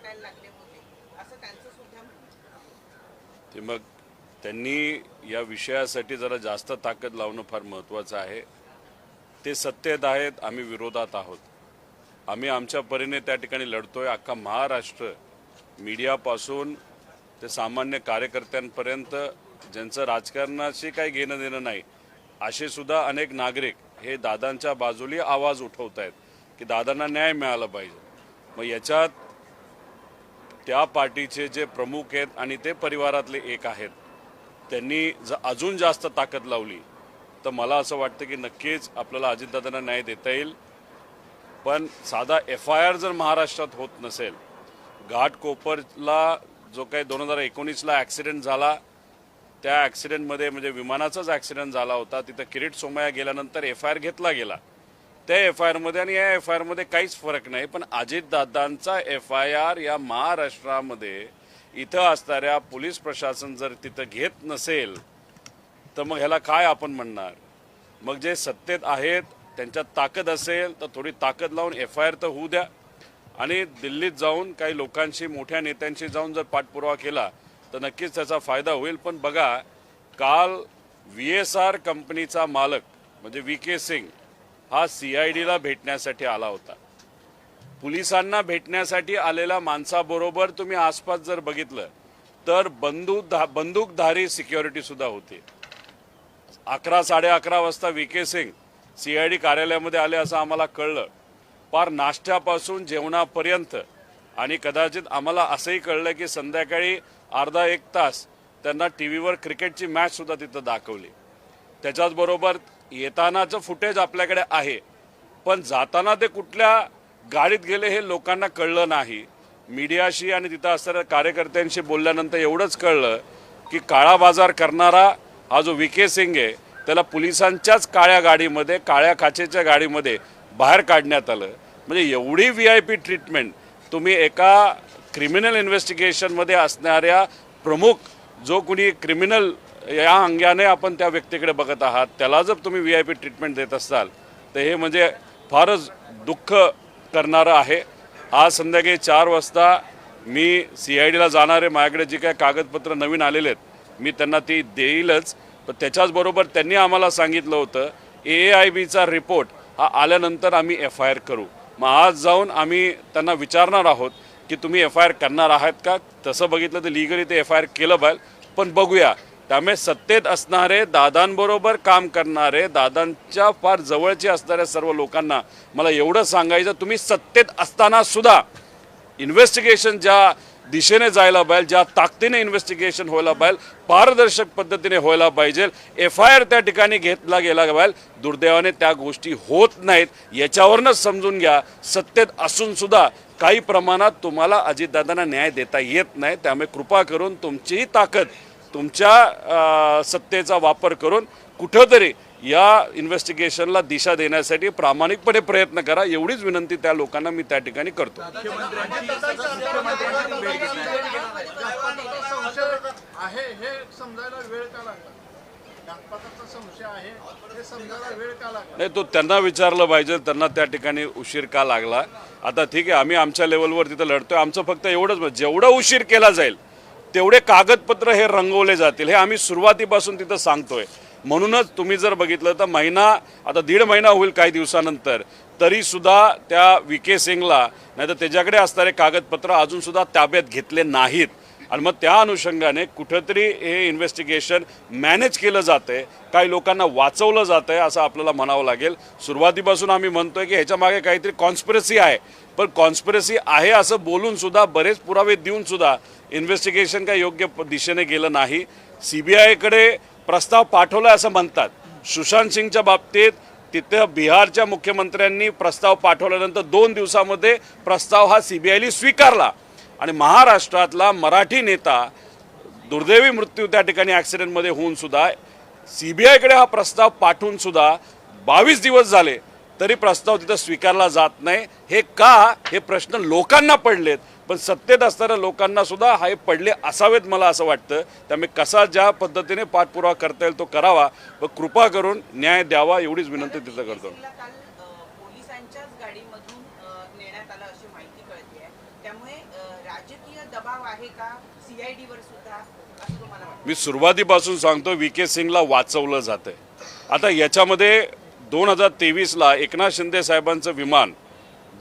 टाकायला लागले होते असं त्यांचं सुद्धा म्हणणं आहे। ते मग त्यांनी या विषयासाठी जरा जास्त ताकद लावणं फार महत्त्वाचं आहे। ते सत्तेत आहेत, आम्ही विरोधात आहोत। आम्ही आमच्या परीने त्या ठिकाणी लढतोय। अख्खा महाराष्ट्र मीडियापासून ते सामान्य कार्यकर्त्यांपर्यंत ज्यांचं राजकारणाशी काही घेणं देणं नाही असे सुद्धा अनेक नागरिक हे दादांच्या बाजूने आवाज उठवत आहेत की दादांना न्याय मिळाला पाहिजे। मग याच्यात त्या पार्टीचे जे प्रमुख आहेत आणि ते परिवारातले एक आहेत, त्यांनी अजून जास्त ताकद लावली तर मला असं वाटतं की नक्कीच आपल्याला अजितदादांना न्याय देता येईल। पण साधा FIR जर महाराष्ट्रात होत नसेल, घाटकोपरला जो काही 2019ला ॲक्सिडेंट झाला त्या ॲक्सिडेंटमध्ये म्हणजे विमानाचाच ॲक्सिडेंट झाला होता, तिथं किरीट सोमय्या गेल्यानंतर FIR घेतला गेला। त्या FIRमध्ये आणि या FIRमध्ये काहीच फरक नाही। पण अजितदादांचा FIR या महाराष्ट्रामध्ये इथं असणाऱ्या पोलीस प्रशासन जर तिथं घेत नसेल तर मग ह्याला काय आपण म्हणणार? मग जे सत्तेत आहेत त्यांच्यात ताकद असेल तर थोडी ताकद लावून FIR तर होऊ द्या आणि दिल्लीत जाऊन काही लोकांशी मोठ्या नेत्यांशी जाऊन जर पाठपुरावा केला तर नक्कीच त्याचा फायदा होईल। पण बघा, काल VSR कंपनीचा मालक म्हणजे VK सिंग हा CIDला भेटण्यासाठी आला होता। पोलिसांना भेटण्यासाठी आलेल्या माणसाबरोबर तुम्ही आसपास जर बघितलं तर बंदूकधारी सिक्युरिटी सुद्धा होती। 11-11:30 वाजता VK सिंग CID कार्यालयामध्ये आले असं आम्हाला कळलं। पार नाश्त्यापासून जेवणापर्यंत आणि कदाचित आम्हाला असंही कळलं की संध्याकाळी अर्धा एक तास त्यांना टीव्हीवर क्रिकेटची मॅच सुद्धा तिथं दाखवली। त्याच्याचबरोबर येतानाचं फुटेज आपल्याकडे आहे, पण जाताना ते कुठल्या गाडीत गेले हे लोकांना कळलं नाही। मीडियाशी आणि तिथं असणाऱ्या कार्यकर्त्यांशी बोलल्यानंतर एवढंच कळलं की काळा बाजार करणारा हा जो VK सिंग आहे त्याला पोलिसांच्याच काळ्या गाडीमध्ये, काळ्या काचेच्या गाडीमध्ये बाहेर काढण्यात आलं। म्हणजे एवढी VIP ट्रीटमेंट तुम्ही एका क्रिमिनल इन्व्हेस्टिगेशनमध्ये असणाऱ्या प्रमुख जो कोणी क्रिमिनल या अंगाने आपण त्या व्यक्तीकडे बघत आहात त्याला जर तुम्ही VIP ट्रीटमेंट देत असाल तर हे म्हणजे फारच दुःख करणारं आहे। आज संध्याकाळी 4 वाजता मी CIDला जाणार आहे। माझ्याकडे जी काही कागदपत्र नवीन आलेले आहेत मी त्यांना ती देईलच। पण त्याच्याचबरोबर त्यांनी आम्हाला सांगितलं होतं AIBचा रिपोर्ट हा आल्यानंतर आम्ही FIR करू। मग आज जाऊन आम्ही त्यांना विचारणार आहोत की तुम्ही FIR करणार आहात का? तसं बघितलं तर लिगली ते FIR केलं पाहिजे, पण बघूया। त्यामुळे सत्तेत असणारे, दादांबरोबर काम करणारे, दादांच्या फार जवळचे असणाऱ्या सर्व लोकांना मला एवढं सांगायचं, तुम्ही सत्तेत असताना सुद्धा इन्व्हेस्टिगेशन ज्या दिशेने जायला पाहिजे, ज्या ताकदीने इन्व्हेस्टिगेशन व्हायला पाहिजे, पारदर्शक पद्धतीने व्हायला पाहिजे, FIR त्या ठिकाणी घेतला गेला पाहिजे। दुर्दैवाने त्या गोष्टी होत नाहीत। याच्यावरनंच समजून घ्या सत्तेत असून सुद्धा काही प्रमाणात तुम्हाला अजितदादांना न्याय देता येत नाही। त्यामुळे कृपा करून तुमचीही ताकद, तुमच्या सत्तेचा वापर करून कुठंतरी या इन्व्हेस्टिगेशनला दिशा देण्यासाठी प्रामाणिकपणे प्रयत्न करा, एवढीच विनंती त्या लोकांना मी त्या ठिकाणी करतो। नाही, तो त्यांना विचारलं पाहिजे, त्यांना त्या ठिकाणी उशीर का लागला। आता ठीक आहे, आम्ही आमच्या लेवलवर तिथं लढतोय। आमचं फक्त एवढंच, जेवढा उशीर केला जाईल तेवढे कागदपत्र हे रंगवले जातील, हे आम्ही सुरुवातीपासून तिथं सांगतोय। म्हणूनच तुम्ही जर बघितलं तर महिना, आता 1.5 महिना होईल काही दिवसानंतर, तरी सुद्धा त्या VK सिंगला नाही तर त्याच्याकडे असणारे कागदपत्र अजून सुद्धा ताब्यात घेतले नाहीत। आणि मग त्या अनुषंगाने कुठंतरी हे इन्व्हेस्टिगेशन मॅनेज केलं जातंय, काही लोकांना वाचवलं जातंय असं आपल्याला म्हणावं लागेल। सुरुवातीपासून आम्ही म्हणतोय की ह्याच्या मागे काहीतरी कॉन्स्पिरसी आहे, पण कॉन्स्पिरसी आहे असं बोलून सुद्धा, बरेच पुरावे देऊन सुद्धा इन्व्हेस्टिगेशन काही योग्य दिशेने गेलं नाही। CBIकडे प्रस्ताव पाठवला असं म्हणतात। सुशांत सिंगच्या बाबतीत तिथे बिहारच्या मुख्यमंत्र्यांनी प्रस्ताव पाठवल्यानंतर 2 दिवसामध्ये प्रस्ताव हा CBIने स्वीकारला आणि महाराष्ट्रातला मराठी नेता दुर्दैवी मृत्यू त्या ठिकाणी ॲक्सिडेंटमध्ये होऊन सुद्धा CBIकडे हा प्रस्ताव पाठवून सुद्धा 22 दिवस झाले तरी प्रस्ताव तिथं स्वीकारला जात नाही। हे का, हे प्रश्न लोकांना पडलेत, पण सत्तेत असणाऱ्या लोकांना सुद्धा हे पडले असावेत मला असं वाटतं। त्यामुळे कसा ज्या पद्धतीने पाठपुरावा करता येईल तो करावा, व कृपा करून न्याय द्यावा एवढीच विनंती तिथं करतो। पोलिसांच्याच गाडीमधून नेण्यात आलं अशी माहिती कळते आहे। त्यामुळे राजकीय दबाव आहे का CID वर सुद्धा असं तुम्हाला वाटतं? मी सुरुवातीपासून सांगतो VK सिंगला वाचवलं जातंय. आता याच्यामध्ये 2023ला एकनाथ शिंदे साहेबांचं विमान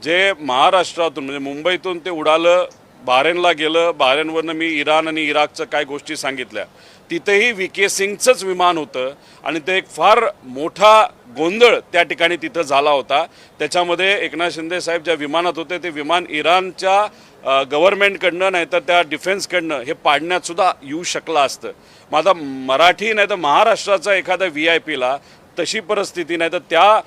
जे महाराष्ट्रातून म्हणजे मुंबईतून ते उडालं, बहारेनला गेलं, बहारेनवरनं मी इराण आणि इराकचं काय गोष्टी सांगितल्या, तिथेही VK सिंगचंच विमान होतं आणि ते एक फार मोठा गोंधळ त्या ठिकाणी तिथं झाला होता. त्याच्यामध्ये एकनाथ शिंदे साहेब ज्या विमानात होते ते विमान इराणच्या गव्हर्नमेंटकडनं नाही तर त्या डिफेन्सकडनं हे पाडण्यात सुद्धा येऊ शकलं असतं. माझा मराठी नाही तर महाराष्ट्राचा एखादा VIPला तशी परिस्थिती नाही तर त्या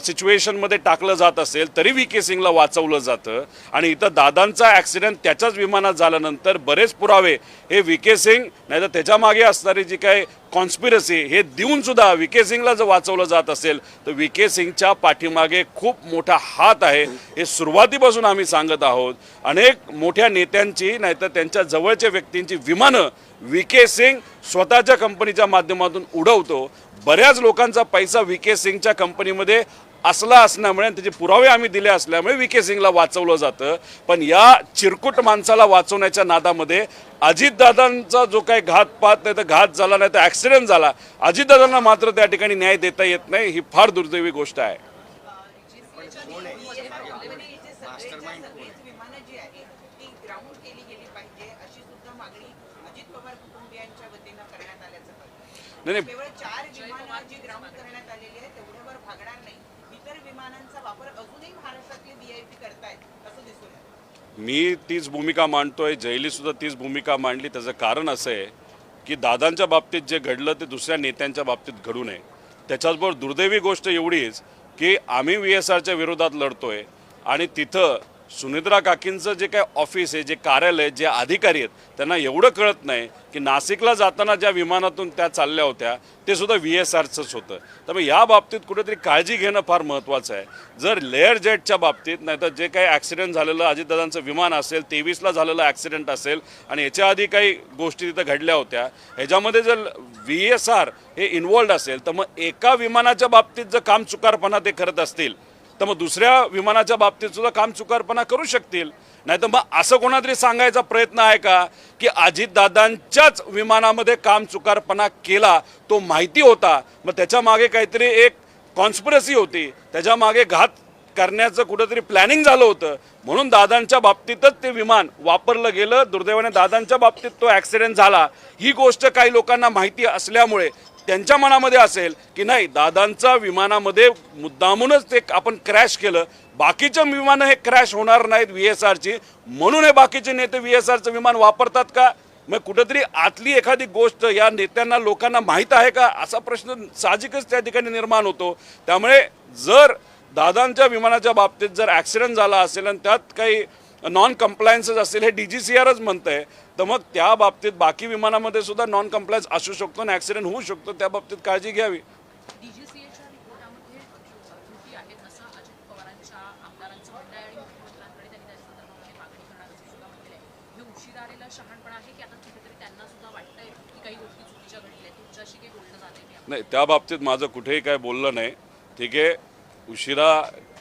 सिच्युएशनमध्ये टाकलं जात असेल तरी VK सिंगला वाचवलं जातं. आणि इथं दादांचा ॲक्सिडेंट त्याच्याच विमानात झाल्यानंतर बरेच पुरावे हे VK सिंग नाही तर त्याच्या मागे असणारी जी काय कॉन्स्पिरसी हे देऊन सुद्धा VK सिंगला जर वाचवलं जात असेल तर VK सिंगच्या पाठीमागे खूप मोठा हात आहे. हे सुरुवातीपासून आम्ही सांगत आहोत. अनेक मोठ्या नेत्यांची नाही तर त्यांच्या जवळच्या व्यक्तींची विमानं VK सिंग स्वतःच्या कंपनीच्या माध्यमातून उडवतो. बऱ्याच लोकांचा पैसा VK सिंगच्या कंपनीमध्ये असला असल्यामुळे त्याचे पुरावे आम्ही दिले असल्यामुळे VK सिंगला वाचवलं जातं. पण या चिरकुट माणसाला वाचवण्याच्या नादामध्ये अजितदादांचा जो काही घातपात नाही तर घात झाला नाही तर ॲक्सिडेंट झाला, अजितदादांना मात्र त्या ठिकाणी न्याय देता येत नाही. ही फार दुर्दैवी गोष्ट आहे. विमानं जी आहे ती ग्राउंड केली गेली पाहिजे अशी सुद्धा मागणी अजित पवार कुटुंबियांच्या वतीनं करण्यात आल्याचं कळतं. नाही केवळ 4 विमानं जी ग्राउंड करण्यात आलेली आहे तेवढ्यावर भागणार नाही. इतर विमानांचा वापर अजूनही महाराष्ट्रातले VIP करतायत असं दिसून येतं. मी तीच भूमिका मांडतोय, जयली सुद्धा तीच भूमिका मांडली. त्याचं कारण असं आहे की दादांच्या बाबतीत जे घडलं ते दुसऱ्या नेत्यांच्या बाबतीत घडू नये. त्याच्याचबरोबर दुर्दैवी गोष्ट एवढीच की आम्ही VSRच्या विरोधात लढतोय आणि तिथं सुनित्रा काकींचं जे काय ऑफिस आहे, जे कार्यालय, जे अधिकारी आहेत त्यांना एवढं कळत नाही की नाशिकला जाताना ज्या विमानातून त्या चालल्या होत्या ते सुद्धा VSRचंच होतं. त्यामुळे या बाबतीत कुठेतरी काळजी घेणं फार महत्त्वाचं आहे. जर लेअर जेटच्या बाबतीत नाही तर जे काही ॲक्सिडेंट झालेलं अजितदादांचं विमान असेल, 23ला झालेलं ॲक्सिडेंट असेल आणि याच्या आधी काही गोष्टी तिथं घडल्या होत्या, ह्याच्यामध्ये जर VSR हे इन्वॉल्ड असेल तर मग एका विमानाच्या बाबतीत जर काम चुकारपणा ते करत असतील तर मग दुसऱ्या विमानाच्या बाबतीत सुद्धा काम चुकारपणा करू शकतील. नाही तर मग असं कोणातरी सांगायचा प्रयत्न आहे का की अजितदादांच्याच विमानामध्ये काम चुकारपणा केला, तो माहिती होता, मग त्याच्या मागे काहीतरी एक कॉन्स्पिरसी होती, त्याच्या मागे घात करण्याचं कुठंतरी प्लॅनिंग झालं होतं म्हणून दादांच्या बाबतीतच ते विमान वापरलं गेलं. दुर्दैवाने दादांच्या बाबतीत तो ॲक्सिडेंट झाला. ही गोष्ट काही लोकांना माहिती असल्यामुळे त्यांच्या मनामध्ये असेल की नाही दादांचा विमानामध्ये मुद्दामूनच ते आपण क्रॅश केलं, बाकीच्या विमानं हे क्रॅश होणार नाहीत VSRची म्हणून हे बाकीचे नेते VSRचं विमान वापरतात का? मग कुठंतरी आतली एखादी गोष्ट या नेत्यांना लोकांना माहीत आहे का असा प्रश्न साहजिकच त्या ठिकाणी निर्माण होतो. त्यामुळे जर दादांच्या विमानाच्या बाबतीत जर ॲक्सिडेंट झाला असेल आणि त्यात काही नॉन कम्प्लायन्सेस असेल हे DGCRच म्हणतं आहे तर मग त्या बाबतीत बाकी विमानामध्ये सुद्धा नॉन कम्प्लायन्स असू शकतो आणि ॲक्सिडेंट होऊ शकतो. त्या बाबतीत काळजी घ्यावी. DGCAच्या रिपोर्टामध्ये त्रुटी आहेत असं अजित पवारांच्या आमदारांचं म्हणणं आहे आणि मुख्यमंत्र्यांकडे त्यांनी त्या संदर्भामध्ये मागणी करणार असं सुद्धा म्हटलेलं आहे. हे उशिरा आलेलं शहाणपण आहे की आता कुठेतरी त्यांना सुद्धा वाटतंय की काही गोष्टी चुकीच्या घडल्या आहेत. तुमच्याशी काही बोलणं झालंय? नाही, त्या बाबतीत माझं कुठेही काय बोललं नाही. ठीक आहे, उशिरा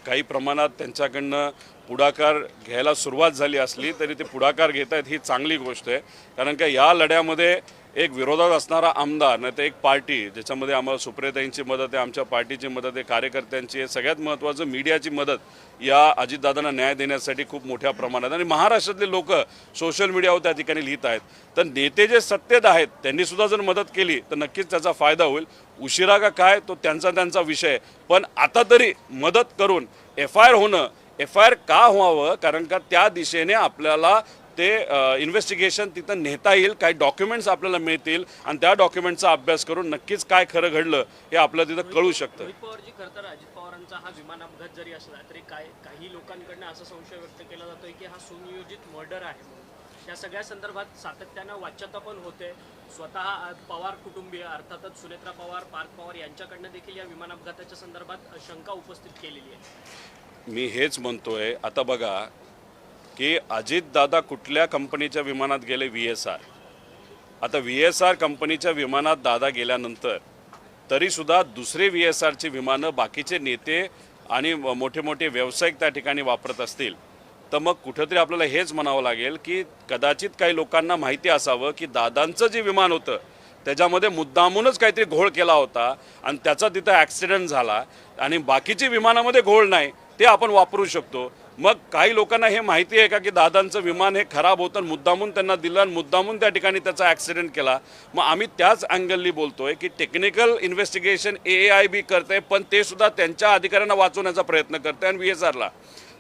काही प्रमाणात त्यांच्याकडनं पुढाकार घ्यायला सुरुवात झाली असली तरी ते पुढाकार घेत आहेत ही चांगली गोष्ट आहे. कारण का या लढ्यामध्ये एक विरोधात असणारा आमदार नाही तर एक पार्टी ज्याच्यामध्ये आम्हाला सुप्रियाताईंची मदत आहे, आमच्या पार्टीची मदत आहे, कार्यकर्त्यांची आहे, सगळ्यात महत्त्वाचं मीडियाची मदत या अजितदादांना न्याय देण्यासाठी खूप मोठ्या प्रमाणात आणि महाराष्ट्रातले लोक सोशल मीडियावर त्या ठिकाणी लिहित आहेत. तर नेते जे सत्तेत आहेत त्यांनी सुद्धा जर मदत केली तर नक्कीच त्याचा फायदा होईल. उशिरा का काय तो त्यांचा विषय, पण आता तरी मदत करून FIR होणं, FIR का व्हावं कारण का त्या दिशेने आपल्याला ते इन्व्हेस्टिगेशन तिथं नेता येईल, काही डॉक्युमेंट्स आपल्याला मिळतील आणि त्या डॉक्युमेंटचा अभ्यास करून नक्कीच काय खरं घडलं हे आपल्याला तिथं कळू शकतं. रोहित पवारजी, खरं तर अजित पवारांचा हा विमान अपघात जरी असला तरी काही लोकांकडनं असा संशय व्यक्त केला जातोय की हा सुनियोजित मर्डर आहे. या सगळ्या संदर्भात सातत्यानं वाच्यता पण होते. स्वतः पवार कुटुंबीय अर्थातच सुनेत्रा पवार, पार्थ पवार यांच्याकडनं देखील या विमान अपघाताच्या संदर्भात शंका उपस्थित केलेली आहे. मी हेच म्हणतोय, आता बघा की अजितदादा कुठल्या कंपनीच्या विमानात गेले? VSR. आता VSR कंपनीच्या विमानात दादा गेल्यानंतर तरीसुद्धा दुसरे VSRची विमानं बाकीचे नेते आणि मोठे मोठे व्यावसायिक त्या ठिकाणी वापरत असतील तर मग कुठंतरी आपल्याला हेच म्हणावं लागेल की कदाचित काही लोकांना माहिती असावं की दादांचं जे विमान होतं त्याच्यामध्ये मुद्दामूनच काहीतरी घोळ केला होता आणि त्याचा तिथं ॲक्सिडेंट झाला आणि बाकीची विमानामध्ये घोळ नाही ते आपण वापरू शकतो. मग काही लोकांना हे माहिती आहे का की दादांचं विमान हे खराब होतं आणि मुद्दामून त्यांना दिलं आणि मुद्दामून त्या ठिकाणी त्याचा ॲक्सिडेंट केला. मग आम्ही त्याच अँगलनी बोलतोय की टेक्निकल इन्व्हेस्टिगेशन AAIB करते, पण ते सुद्धा त्यांच्या अधिकाऱ्यांना वाचवण्याचा प्रयत्न करते आणि VSRला.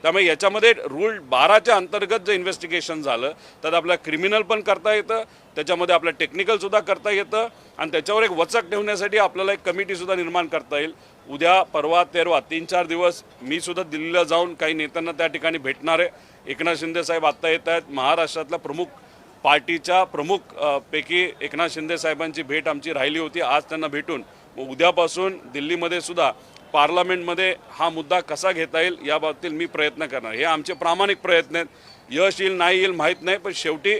त्यामुळे याच्यामध्ये रूल 12च्या अंतर्गत जर इन्व्हेस्टिगेशन झालं तर आपल्याला क्रिमिनल पण करता येतं, त्याच्यामध्ये आपलं टेक्निकलसुद्धा करता येतं आणि त्याच्यावर एक वचक ठेवण्यासाठी आपल्याला एक कमिटीसुद्धा निर्माण करता येईल. उद्या परवा तेरवा 3-4 दिवस मी सुद्धा दिल्लीला जाऊन काही नेत्यांना त्या ठिकाणी भेटणार आहे. एकनाथ शिंदे साहेब आत्ता येत आहेत. महाराष्ट्रातल्या प्रमुख पार्टीच्या प्रमुख पैकी एकनाथ शिंदे साहेबांची भेट आमची राहिली होती. आज त्यांना भेटून मग उद्यापासून दिल्लीमध्ये सुद्धा पार्लमेंटमध्ये हा मुद्दा कसा घेता येईल याबाबतीत मी प्रयत्न करणार. हे आमचे प्रामाणिक प्रयत्न आहेत. यश येईल नाही येईल माहीत नाही, पण शेवटी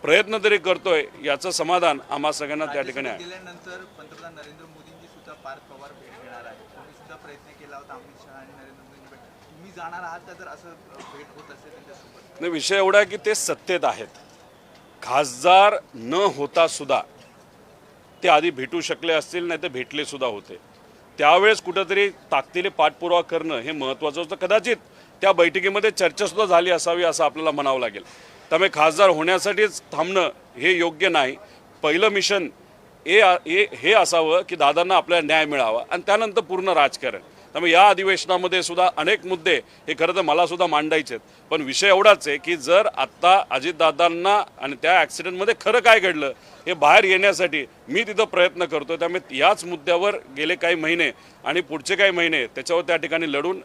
प्रयत्न तरी करतोय याचं समाधान आम्हा सगळ्यांना त्या ठिकाणी आहे. गेल्यानंतर पंतप्रधान नरेंद्र मोदींची सुद्धा पार्थ पवार भेट घेणार आहे. तुम्ही सुद्धा प्रयत्न केला होता अमित शहा आणि नरेंद्र मोदींची भेट. तुम्ही जाणार आहात का जर असं भेट होत असेल त्यांच्यासोबत? नाही, विषय एवढा आहे की ते सत्तेत आहेत. खासदार न होता सुद्धा ते आधी भेटू शकले असतील, नाही तर भेटले सुद्धा होते. त्यावेळेस कुठंतरी ताकदीने पाठपुरावा करणं हे महत्त्वाचं होतं. कदाचित त्या बैठकीमध्ये चर्चासुद्धा झाली असावी असं आपल्याला म्हणावं लागेल. त्यामुळे खासदार होण्यासाठीच थांबणं हे योग्य नाही. पहिलं मिशन हे असावं की दादांना आपल्याला न्याय मिळावा आणि त्यानंतर पूर्ण राजकारण. त्यामुळे या अधिवेशनामध्ये सुद्धा अनेक मुद्दे हे खरं तर मला सुद्धा मांडायचे आहेत, पण विषय एवढाच आहे की जर आत्ता अजितदादांना आणि त्या ॲक्सिडेंटमध्ये खरं काय घडलं हे बाहेर येण्यासाठी मी तिथं प्रयत्न करतो. त्यामुळे याच मुद्द्यावर गेले काही महिने आणि पुढचे काही महिने त्याच्यावर त्या ठिकाणी लढून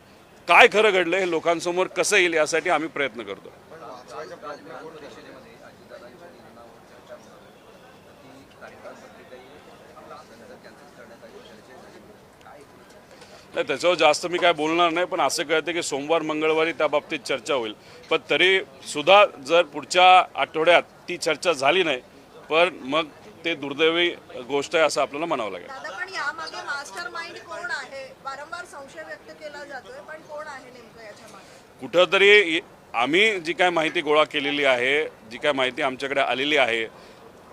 काय खरं घडलं हे लोकांसमोर कसं येईल यासाठी आम्ही प्रयत्न करतो. नाही, त्याच्यावर जास्त मी काय बोलणार नाही, पण असं कळतं की सोमवार मंगळवारी त्या बाबतीत चर्चा होईल. पण तरी सुद्धा जर पुढच्या आठवड्यात ती चर्चा झाली नाही पण मग ते दुर्दैवी गोष्ट आहे असं आपल्याला म्हणावं लागेल. दादा, पण यामागे मास्टर माइंड कोण आहे? वारंवार संशय व्यक्त केला जातोय, पण कोण आहे नेमकं याच्या मागे? कुठंतरी आम्ही जी काय माहिती गोळा केलेली आहे, जी काय माहिती आमच्याकडे आलेली आहे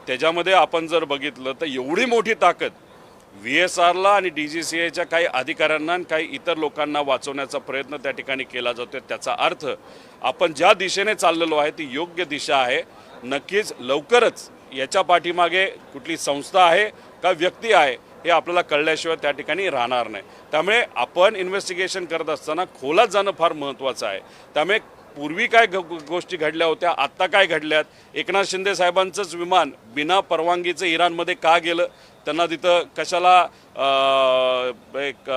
त्याच्यामध्ये आपण जर बघितलं तर एवढी मोठी ताकद VSRला आणि DGCAच्या काही अधिकाऱ्यांना आणि काही इतर लोकांना वाचवण्याचा प्रयत्न त्या ठिकाणी केला जातोय. त्याचा अर्थ आपण ज्या दिशेने चाललेलो आहे ती योग्य दिशा आहे. नक्कीच लवकरच याच्या पाठीमागे कुठली संस्था आहे का व्यक्ती आहे हे आपल्याला कळल्याशिवाय त्या ठिकाणी राहणार नाही. त्यामुळे आपण इन्व्हेस्टिगेशन करत असताना खोलात जाणं फार महत्त्वाचं आहे. त्यामुळे पूर्वी काय गोष्टी घडल्या होत्या, आत्ता काय घडल्यात, एकनाथ शिंदे साहेबांचंच विमान बिना परवानगीचं इराणमध्ये का गेलं, त्यांना तिथं कशाला एक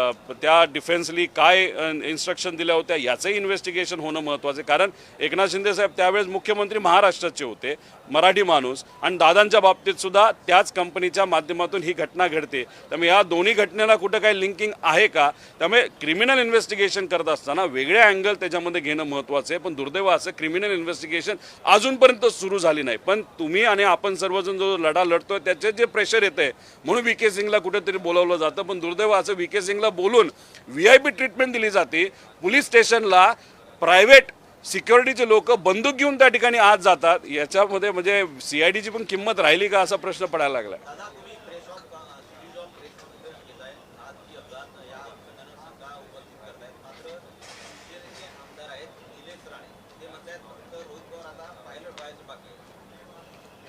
त्या डिफेन्सली काय इन्स्ट्रक्शन दिल्या होत्या याचंही इन्व्हेस्टिगेशन होणं महत्त्वाचं आहे. कारण एकनाथ शिंदे साहेब त्यावेळेस मुख्यमंत्री महाराष्ट्राचे होते, मराठी माणूस, आणि दादांच्या बाबतीत सुद्धा त्याच कंपनीच्या माध्यमातून ही घटना घडते. त्यामुळे या दोन्ही घटनेला कुठं काही लिंकिंग आहे का? त्यामुळे क्रिमिनल इन्व्हेस्टिगेशन करत असताना वेगळे अँगल त्याच्यामध्ये घेणं महत्त्वाचं आहे. पण दुर्दैव असं क्रिमिनल इन्व्हेस्टिगेशन अजूनपर्यंत सुरू झाली नाही. पण तुम्ही आणि आपण सर्वजण जो लढा लढतोय त्याचे जे प्रेशर येतं आहे म्हणून VK सिंगला कुठेतरी बोलावलं जातं. पण दुर्दैव असं VK सिंगला बोलून VIP ट्रीटमेंट दिली जाते. पोलीस स्टेशनला प्रायव्हेट सिक्युरिटीचे लोक बंदूक घेऊन त्या ठिकाणी आत जातात. याच्यामध्ये म्हणजे CIDची पण किंमत राहिली का असा प्रश्न पडायला लागला.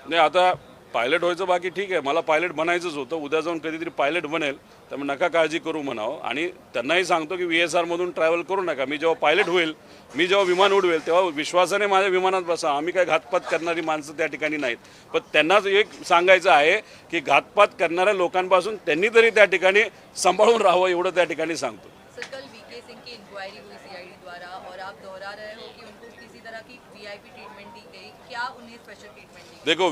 नाही, आता पायलट व्हायचं बाकी ठीक आहे, मला पायलट बनायचंच होतं. उद्या जाऊन कधीतरी पायलट बनेल, त्यामुळे नका काळजी करू म्हणावं. आणि त्यांनाही सांगतो की VSRमधून ट्रॅव्हल करू नका. मी जेव्हा पायलट होईल, मी जेव्हा विमान उडवेल तेव्हा विश्वासाने माझ्या विमानात बसा. आम्ही काय घातपात करणारी माणसं त्या ठिकाणी नाहीत. पण त्यांनाच एक सांगायचं आहे की घातपात करणाऱ्या लोकांपासून त्यांनी तरी त्या ठिकाणी सांभाळून राहावं एवढं त्या ठिकाणी सांगतो. सर, कल VK सिंह की इंक्वायरी हुई CID द्वारा और आप दोहरा रहे हो कि उनको किसी तरह की VIP ट्रीटमेंट दी गई, क्या उन्हें स्पेशल ट्रीटमेंट दी? देखो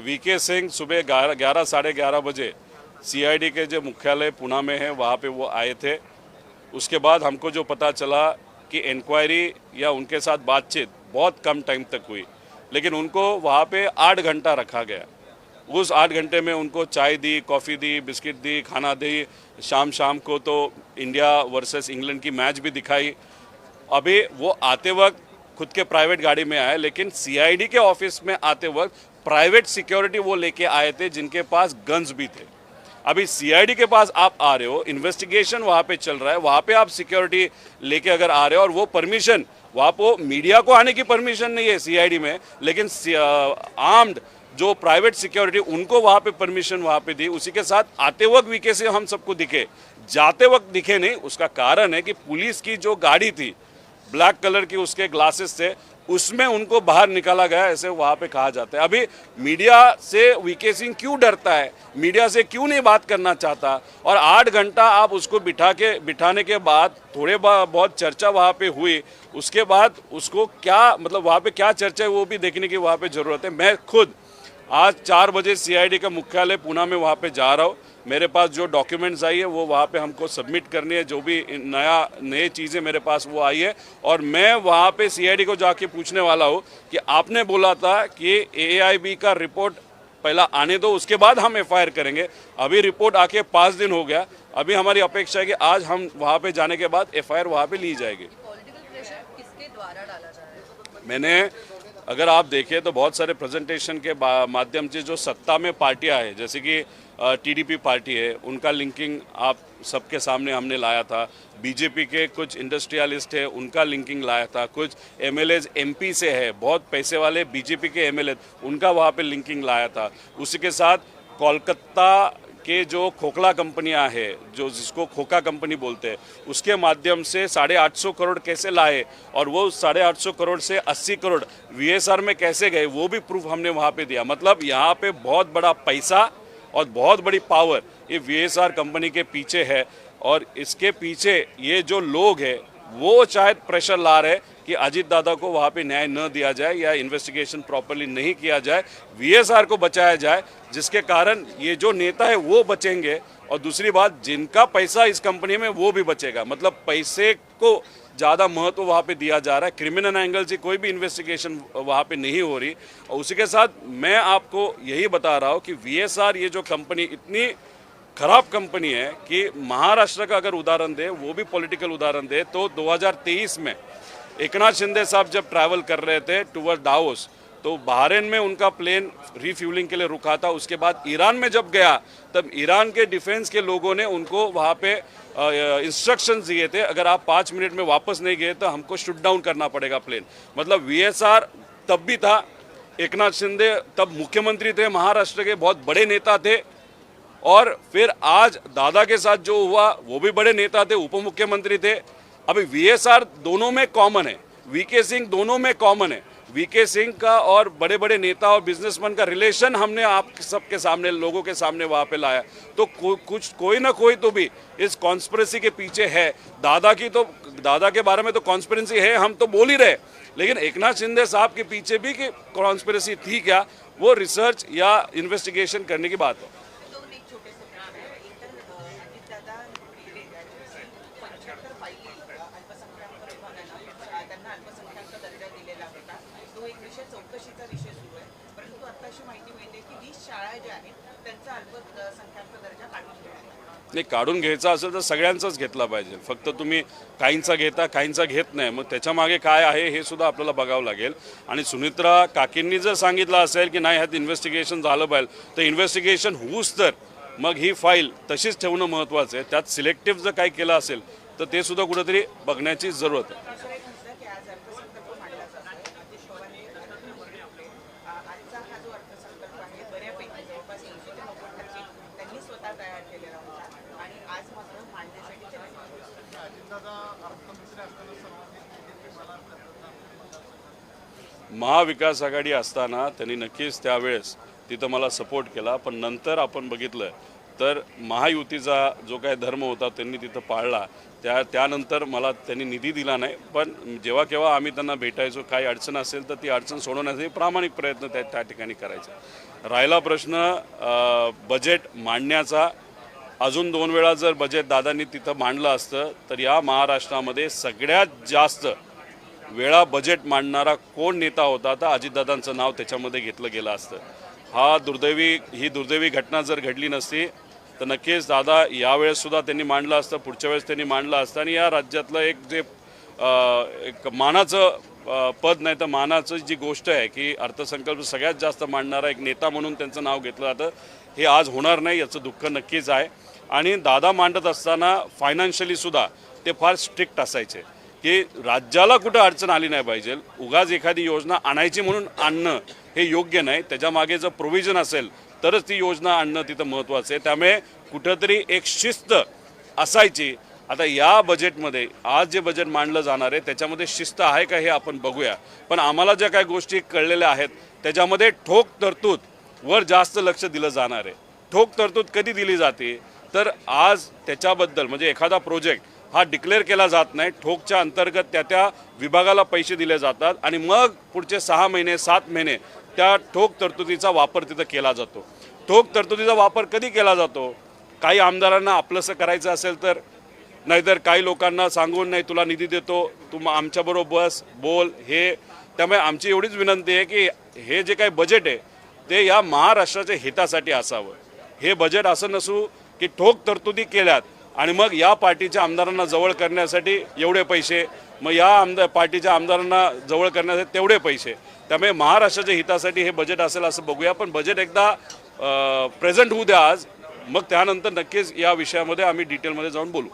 VK सिंह सुबह 11 साढ़े 11 बजे CID के जो मुख्यालय पुणे में है वहाँ पे वो आए थे. उसके बाद हमको जो पता चला कि इंक्वायरी या उनके साथ बातचीत बहुत कम टाइम तक हुई, लेकिन उनको वहाँ पे 8 घंटा रखा गया. उस 8 घंटे में उनको चाय दी, कॉफ़ी दी, बिस्किट दी, खाना दी. शाम को तो इंडिया वर्सेस इंग्लैंड की मैच भी दिखाई. अभी वो आते वक्त खुद के प्राइवेट गाड़ी में आए, लेकिन सीआईडी के ऑफिस में आते वक्त प्राइवेट सिक्योरिटी वो लेके आए थे जिनके पास गन्स भी थे। अभी सीआईडी के पास आप आ रहे हो, इन्वेस्टिगेशन वहाँ पे चल रहा है, वहाँ पे आप सिक्योरिटी लेके अगर आ रहे हो और वो परमिशन वहाँ पे मीडिया को आने की परमिशन नहीं है सीआईडी में, लेकिन आर्म्ड जो प्राइवेट सिक्योरिटी उनको वहाँ पे परमिशन वहाँ पे दी। उसी के साथ आते वक्त वीके से हम सबको दिखे, जाते वक्त दिखे नहीं। उसका कारण है कि पुलिस की जो गाड़ी थी ब्लैक कलर की, उसके ग्लासेस थे, उसमें उनको बाहर निकाला गया, ऐसे वहाँ पे कहा जाता है। अभी मीडिया से वीके सिंह क्यों डरता है, मीडिया से क्यों नहीं बात करना चाहता, और 8 घंटा आप उसको बिठाने के बाद थोड़े बहुत चर्चा वहाँ पे हुई, उसके बाद उसको क्या मतलब वहाँ पे क्या चर्चा है वो भी देखने की वहाँ पे ज़रूरत है। मैं खुद आज 4 बजे सीआईडी का मुख्यालय पुणे में वहाँ पे जा रहा हूँ। मेरे पास जो डॉक्यूमेंट्स आई है वो वहाँ पे हमको सबमिट करनी है, जो भी नए चीज़ें मेरे पास वो आई है, और मैं वहाँ पे सीआईडी को जाके पूछने वाला हूँ कि आपने बोला था कि एआईबी का रिपोर्ट पहला आने दो, उसके बाद हम एफआईआर करेंगे। अभी रिपोर्ट आके 5 दिन हो गया, अभी हमारी अपेक्षा है कि आज हम वहाँ पे जाने के बाद एफआईआर वहाँ पे ली जाएगी। पॉलिटिकल प्रेशर किसके द्वारा डाला जा रहा है? मैंने अगर आप देखें तो बहुत सारे प्रेजेंटेशन के माध्यम से जो सत्ता में पार्टियां हैं, जैसे कि टीडीपी पार्टी है, उनका लिंकिंग आप सबके सामने हमने लाया था। बीजेपी के कुछ इंडस्ट्रियलिस्ट है, उनका लिंकिंग लाया था। कुछ एमएलएज एमपी से है, बहुत पैसे वाले बीजेपी के एमएलए, उनका वहाँ पे लिंकिंग लाया था। उसी के साथ कोलकाता के जो खोखला कंपनियां हैं, जो जिसको खोखा कंपनी बोलते हैं, उसके माध्यम से 850 करोड़ कैसे लाए और वो 850 करोड़ से 80 करोड़ वीएसआर में कैसे गए, वो भी प्रूफ हमने वहाँ पे दिया। मतलब यहाँ पे बहुत बड़ा पैसा और बहुत बड़ी पावर ये वीएसआर कंपनी के पीछे है, और इसके पीछे ये जो लोग हैं वो शायद प्रेशर ला रहे कि अजीत दादा को वहाँ पे न्याय न दिया जाए या इन्वेस्टिगेशन प्रॉपर्ली नहीं किया जाए, वीएसआर को बचाया जाए, जिसके कारण ये जो नेता है वो बचेंगे, और दूसरी बात जिनका पैसा इस कंपनी में वो भी बचेगा। मतलब पैसे को ज़्यादा महत्व वहाँ पे दिया जा रहा है, क्रिमिनल एंगल से कोई भी इन्वेस्टिगेशन वहाँ पे नहीं हो रही। और उसी के साथ मैं आपको यही बता रहा हूँ कि वीएसआर ये जो कंपनी इतनी खराब कंपनी है कि महाराष्ट्र का अगर उदाहरण दे, वो भी पॉलिटिकल उदाहरण दे, तो 2023 में एकनाथ शिंदे साहब जब ट्रैवल कर रहे थे टूवर्ड दावोस, तो बहरीन में उनका प्लेन रिफ्यूलिंग के लिए रुका था। उसके बाद ईरान में जब गया तब ईरान के डिफेंस के लोगों ने उनको वहाँ पे इंस्ट्रक्शंस दिए थे, अगर आप 5 मिनट में वापस नहीं गए तो हमको शूट डाउन करना पड़ेगा प्लेन। मतलब वीएसआर तब भी था, एकनाथ शिंदे तब मुख्यमंत्री थे, महाराष्ट्र के बहुत बड़े नेता थे, और फिर आज दादा के साथ जो हुआ वो भी बड़े नेता थे, उप मुख्यमंत्री थे। अभी वीएसआर दोनों में कॉमन है, वीके सिंह दोनों में कॉमन है। वीके सिंह का और बड़े बड़े नेता और बिजनेसमैन का रिलेशन हमने आप सबके सामने, लोगों के सामने वहाँ पे लाया। तो कोई ना कोई तो भी इस कॉन्स्पिरेसी के पीछे है। दादा के बारे में तो कॉन्स्पिरेसी है, हम तो बोल ही रहे, लेकिन एकनाथ शिंदे साहब के पीछे भी कि कॉन्स्पिरेसी थी क्या, वो रिसर्च या इन्वेस्टिगेशन करने की बात है। चौकशीचा विषय सुरू आहे, परंतु आता अशी माहिती मिळते की 20 शाळा ज्या आहेत त्यांचा अल्पसंख्याक दर्जा काढून घेण्यात नाही, काढून घ्यायचा असेल तर सगळ्यांचाच घेतला पाहिजे। फक्त तुम्ही काहींचा घेता, काहींचा घेत नाही, मग त्याच्या मागे काय आहे हे सुद्धा आपल्याला बघावं लागेल। आणि सुनित्रा काकींनी जर सांगितलं असेल की नाही ह्यात इन्व्हेस्टिगेशन झालं पाहिजे, तर इन्व्हेस्टिगेशन होऊच तर मग ही फाईल तशीच ठेवणं महत्त्वाचं आहे। त्यात सिलेक्टिव्ह जर काही केलं असेल तर ते सुद्धा कुठेतरी बघण्याची जरूरत आहे। महाविकास आघाडी असताना त्यांनी नक्कीच त्यावेळेस तिथं मला सपोर्ट केला, पण नंतर आपण बघितलं तर महायुतीचा जो काही धर्म होता त्यांनी तिथं पाळला। त्यानंतर मला त्यांनी निधी दिला नाही, पण जेव्हा केव्हा आम्ही त्यांना भेटायचो, काही अडचण असेल तर ती अडचण सोडवण्यासाठी प्रामाणिक प्रयत्न त्या ठिकाणी करायचे। राहिला प्रश्न बजेट मांडण्याचा, अजून 2 वेळा जर बजेट दादांनी तिथं मांडलं असतं तर या महाराष्ट्रामध्ये सगळ्यात जास्त वेळा बजेट मांडणारा कोण नेता होता तर अजितदादांचं नाव त्याच्यामध्ये घेतलं गेलं असतं। ही दुर्दैवी घटना जर घडली नसती तर नक्कीच दादा यावेळेस सुद्धा त्यांनी मांडलं असतं, पुढच्या वेळेस त्यांनी मांडलं असतं, आणि या राज्यातलं एक जे एक मानाचं पद नाही तर मानाचं जी गोष्ट आहे की अर्थसंकल्प सगळ्यात जास्त मांडणारा एक नेता म्हणून त्यांचं नाव घेतलं जातं, हे आज होणार नाही याचं दुःख नक्कीच आहे. आणि दादा मांडत असताना फायनान्शियली सुद्धा ते फार स्ट्रिक्ट असायचे की राज्याला कुठं अडचण आली नाही पाहिजे, उगाच एखादी योजना आणायची म्हणून आणणं हे योग्य नाही, त्याच्यामागे जर प्रोव्हिजन असेल तरच ती योजना आणणं तिथं महत्त्वाचं आहे. त्यामुळे कुठंतरी एक शिस्त असायची. आता या बजेटमध्ये आज जे बजेट मांडलं जाणार आहे त्याच्यामध्ये शिस्त आहे का हे आपण बघूया. पण आम्हाला ज्या काही गोष्टी कळलेल्या आहेत त्याच्यामध्ये ठोक तरतूद वर जास्त लक्ष दिलं जाणार आहे. ठोक तरतूद कधी दिली जाते तर आज त्याच्याबद्दल म्हणजे एखादा प्रोजेक्ट हा डिक्लेअर केला जात नाही, ठोकच्या अंतर्गत त्या विभागाला पैसे दिले जातात आणि मग पुढचे 6 महिने 7 महिने त्या ठोक तरतुदीचा वापर तिथं केला जातो. ठोक तरतुदीचा वापर कधी केला जातो? काही आमदारांना आपलंसं करायचं असेल तर, नाहीतर काही लोकांना सांगून नाही तुला निधी देतो तू आमच्याबरोबर बस बोल हे. त्यामुळे आमची एवढीच विनंती आहे की हे जे काही बजेट आहे ते या महाराष्ट्राच्या हितासाठी असावं. हे बजेट असं नसू की ठोक तरतुदी केल्यात आणि मग या पार्टीच्या आमदारांना जवळ करण्यासाठी एवढे पैसे, मग या पार्टीच्या आमदारांना जवळ करण्यासाठी तेवढे पैसे. त्यामुळे महाराष्ट्राच्या हितासाठी हे बजेट असेल असं बघूया. पण बजेट एकदा प्रेझेंट होऊ द्या आज, मग त्यानंतर नक्कीच या विषयामध्ये आम्ही डिटेलमध्ये जाऊन बोलू.